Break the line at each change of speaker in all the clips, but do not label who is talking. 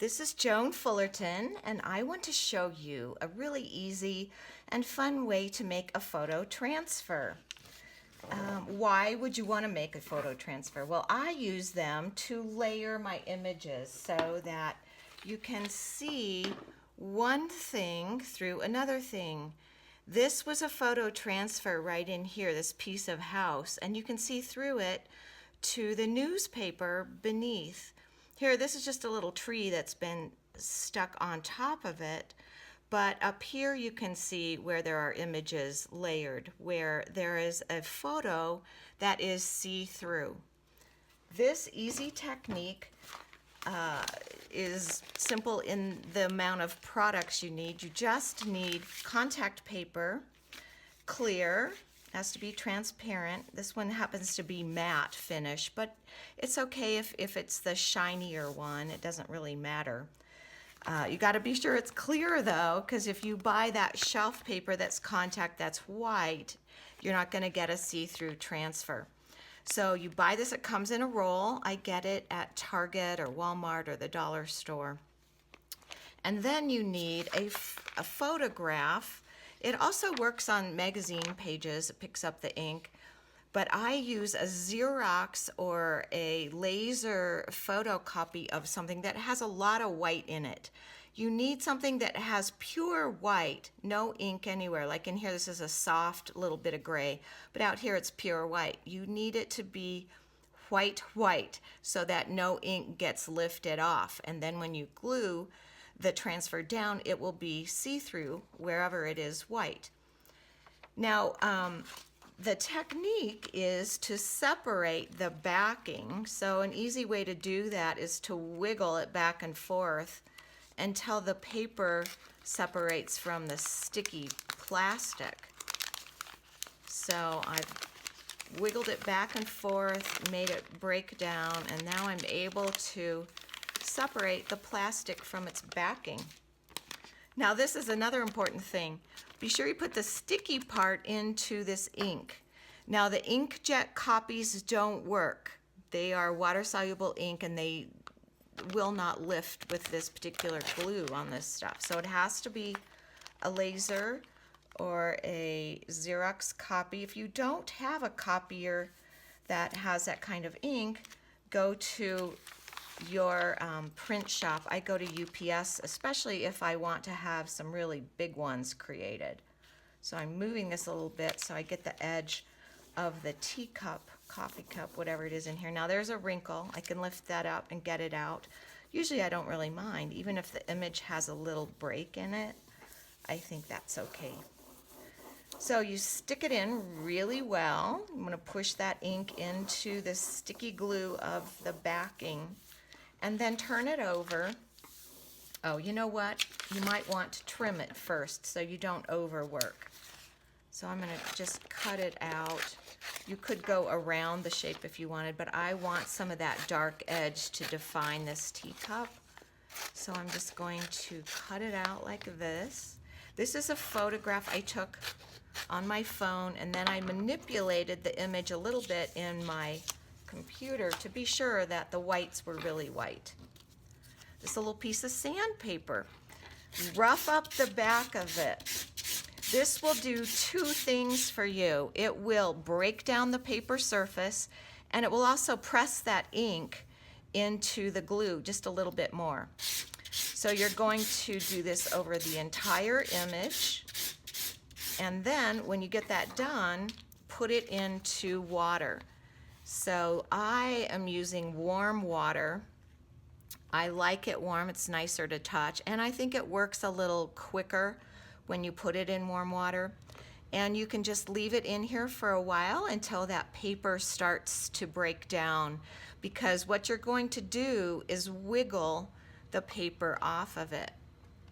This is Joan Fullerton, and I want to show you a really easy and fun way to make a photo transfer. Why would you want to make a photo transfer? Well, I use them to layer my images so that you can see one thing through another thing. This was a photo transfer right in here, this piece of house, and you can see through it to the newspaper beneath. Here, this is just a little tree that's been stuck on top of it, but up here you can see where there are images layered, where there is a photo that is see-through. This easy technique is simple in the amount of products you need. You just need contact paper, clear, has to be transparent. This one happens to be matte finish, but it's okay if it's the shinier one. It doesn't really matter. You got to be sure it's clear though, because if you buy that shelf paper that's contact that's white, you're not going to get a see-through transfer. So you buy this, it comes in a roll. I get it at Target or Walmart or the dollar store. And then you need a photograph. It also works on magazine pages. It picks up the ink. But I use a Xerox or a laser photocopy of something that has a lot of white in it. You need something that has pure white, no ink anywhere. Like in here, this is a soft little bit of gray, but out here it's pure white. You need it to be white, so that no ink gets lifted off. And then when you glue the transfer down, it will be see-through wherever it is white. Now, the technique is to separate the backing. So an easy way to do that is to wiggle it back and forth until the paper separates from the sticky plastic. So I've wiggled it back and forth, made it break down, and now I'm able to separate the plastic from its backing. Now this is another important thing. Be sure you put the sticky part into this ink. Now the inkjet copies don't work. They are water-soluble ink and they will not lift with this particular glue on this stuff. So it has to be a laser or a Xerox copy. If you don't have a copier that has that kind of ink, go to your print shop. I go to UPS, especially if I want to have some really big ones created. So I'm moving this a little bit so I get the edge of the teacup, coffee cup, whatever it is in here. Now there's a wrinkle. I can lift that up and get it out. Usually I don't really mind. Even if the image has a little break in it, I think that's okay. So you stick it in really well. I'm going to push that ink into the sticky glue of the backing and then turn it over. Oh, you know what? You might want to trim it first so you don't overwork. So I'm going to just cut it out. You could go around the shape if you wanted, but I want some of that dark edge to define this teacup. So I'm just going to cut it out like this. This is a photograph I took on my phone, and then I manipulated the image a little bit in my computer to be sure that the whites were really white. Just a little piece of sandpaper. Rough up the back of it. This will do two things for you. It will break down the paper surface, and it will also press that ink into the glue just a little bit more. So you're going to do this over the entire image, and then when you get that done, put it into water. So I am using warm water. I like it warm, it's nicer to touch, and I think it works a little quicker when you put it in warm water. And you can just leave it in here for a while until that paper starts to break down, because what you're going to do is wiggle the paper off of it.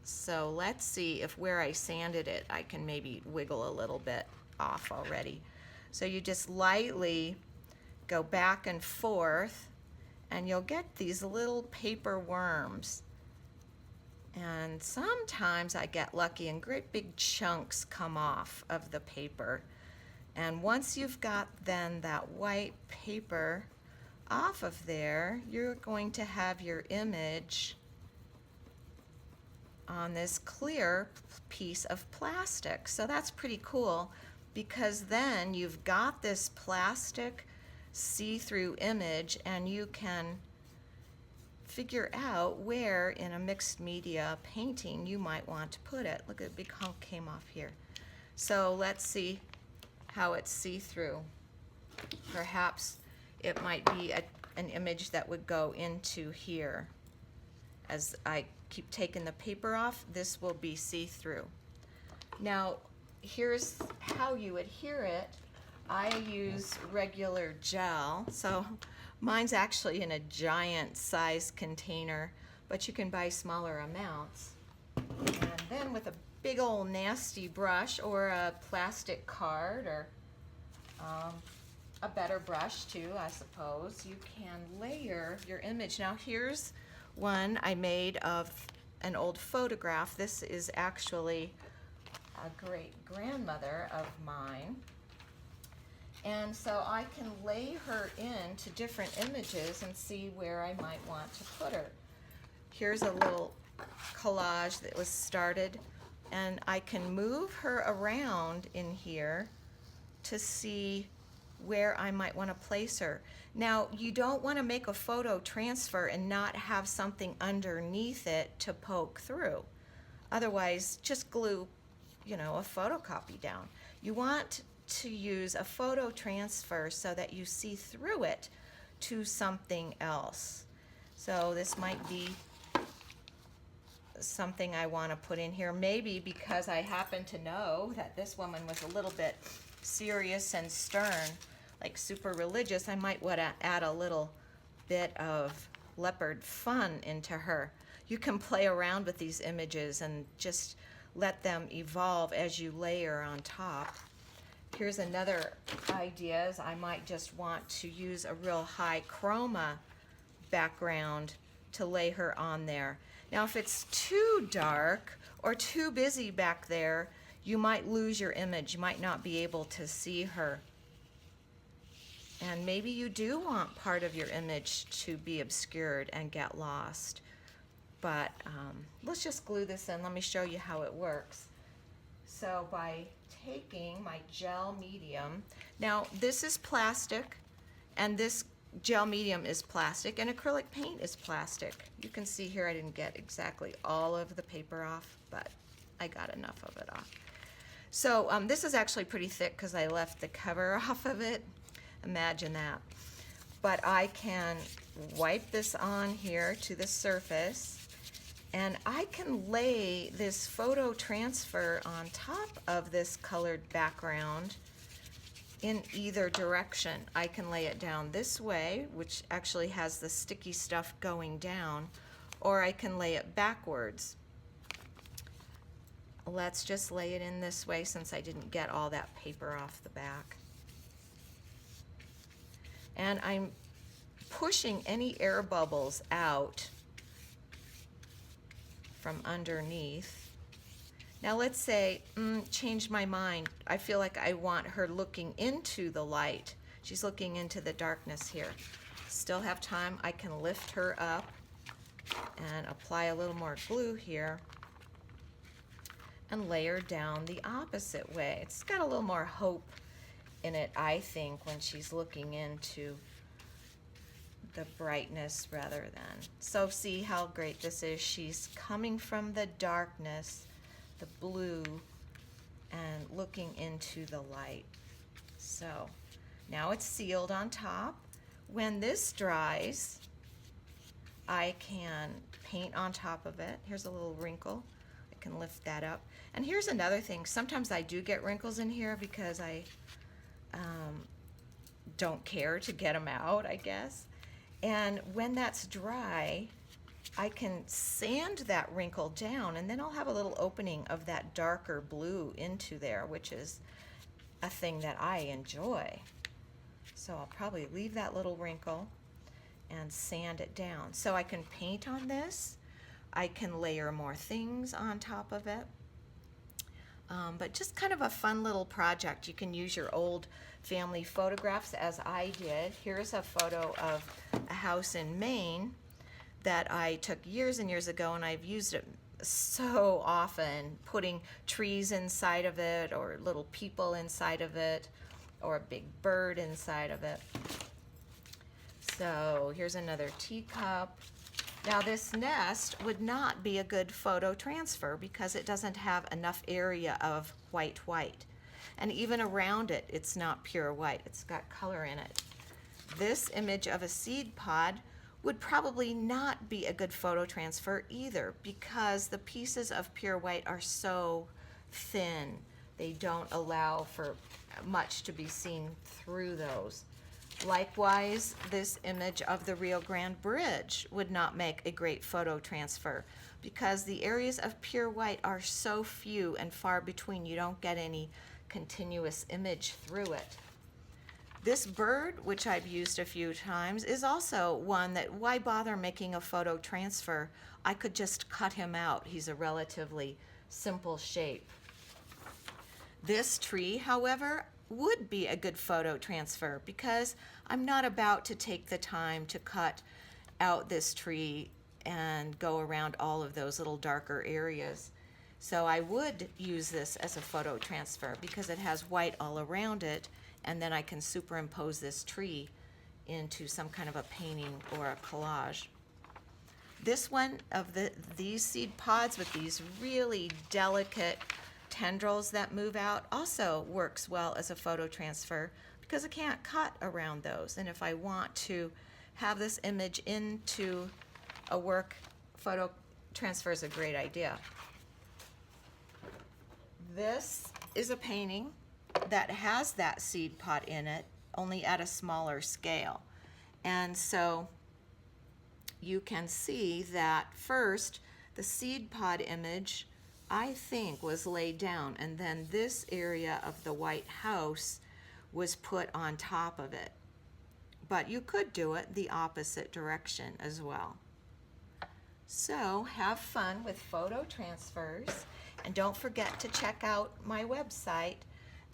So let's see if where I sanded it, I can maybe wiggle a little bit off already. So you just lightly go back and forth, and you'll get these little paper worms. And sometimes I get lucky and great big chunks come off of the paper. And once you've got then that white paper off of there, you're going to have your image on this clear piece of plastic. So that's pretty cool, because then you've got this plastic see-through image and you can figure out where in a mixed media painting you might want to put it. Look at the big hunk came off here. So let's see how it's see-through. Perhaps it might be an image that would go into here. As I keep taking the paper off, this will be see-through. Now, here's how you adhere it. I use regular gel, so mine's actually in a giant size container, but you can buy smaller amounts. And then with a big old nasty brush or a plastic card, or a better brush too, I suppose, you can layer your image. Now here's one I made of an old photograph. This is actually a great-grandmother of mine. And so I can lay her into different images and see where I might want to put her. Here's a little collage that was started, and I can move her around in here to see where I might want to place her. Now, you don't want to make a photo transfer and not have something underneath it to poke through. Otherwise, just glue, a photocopy down. You want to use a photo transfer so that you see through it to something else. So this might be something I want to put in here, maybe because I happen to know that this woman was a little bit serious and stern, like super religious. I might want to add a little bit of leopard fun into her. You can play around with these images and just let them evolve as you layer on top. Here's another idea, is I might just want to use a real high chroma background to lay her on there. Now if it's too dark or too busy back there, you might lose your image. You might not be able to see her. And maybe you do want part of your image to be obscured and get lost. But let's just glue this in. Let me show you how it works. So by taking my gel medium, now this is plastic, and this gel medium is plastic, and acrylic paint is plastic. You can see here I didn't get exactly all of the paper off, but I got enough of it off. So this is actually pretty thick because I left the cover off of it. Imagine that. But I can wipe this on here to the surface, and I can lay this photo transfer on top of this colored background in either direction. I can lay it down this way, which actually has the sticky stuff going down, or I can lay it backwards. Let's just lay it in this way since I didn't get all that paper off the back. And I'm pushing any air bubbles out from underneath. Now let's say, change my mind. I feel like I want her looking into the light. She's looking into the darkness here. Still have time. I can lift her up and apply a little more glue here and lay her down the opposite way. It's got a little more hope in it, I think, when she's looking into the brightness rather than. So see how great this is. She's coming from the darkness, the blue, and looking into the light. So now it's sealed on top. When this dries, I can paint on top of it. Here's a little wrinkle. I can lift that up. And here's another thing. Sometimes I do get wrinkles in here because I don't care to get them out, I guess. And when that's dry, I can sand that wrinkle down, and then I'll have a little opening of that darker blue into there, which is a thing that I enjoy. So I'll probably leave that little wrinkle and sand it down. So I can paint on this. I can layer more things on top of it. But just kind of a fun little project. You can use your old family photographs as I did. Here's a photo of a house in Maine that I took years and years ago, and I've used it so often, putting trees inside of it, or little people inside of it, or a big bird inside of it. So here's another teacup. Now this nest would not be a good photo transfer because it doesn't have enough area of white. And even around it, it's not pure white. It's got color in it. This image of a seed pod would probably not be a good photo transfer either because the pieces of pure white are so thin. They don't allow for much to be seen through those. Likewise, this image of the Rio Grande Bridge would not make a great photo transfer because the areas of pure white are so few and far between. You don't get any continuous image through it. This bird, which I've used a few times, is also one that, why bother making a photo transfer? I could just cut him out. He's a relatively simple shape. This tree, however, would be a good photo transfer because I'm not about to take the time to cut out this tree and go around all of those little darker areas. So I would use this as a photo transfer because it has white all around it, and then I can superimpose this tree into some kind of a painting or a collage. This one of these seed pods with these really delicate tendrils that move out also works well as a photo transfer because I can't cut around those. And if I want to have this image into a work, photo transfer is a great idea. This is a painting that has that seed pod in it, only at a smaller scale. And so you can see that first the seed pod image, I think, was laid down, and then this area of the white house was put on top of it. But you could do it the opposite direction as well. So have fun with photo transfers, and don't forget to check out my website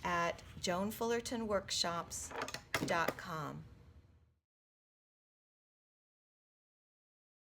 at joanfullertonworkshops.com.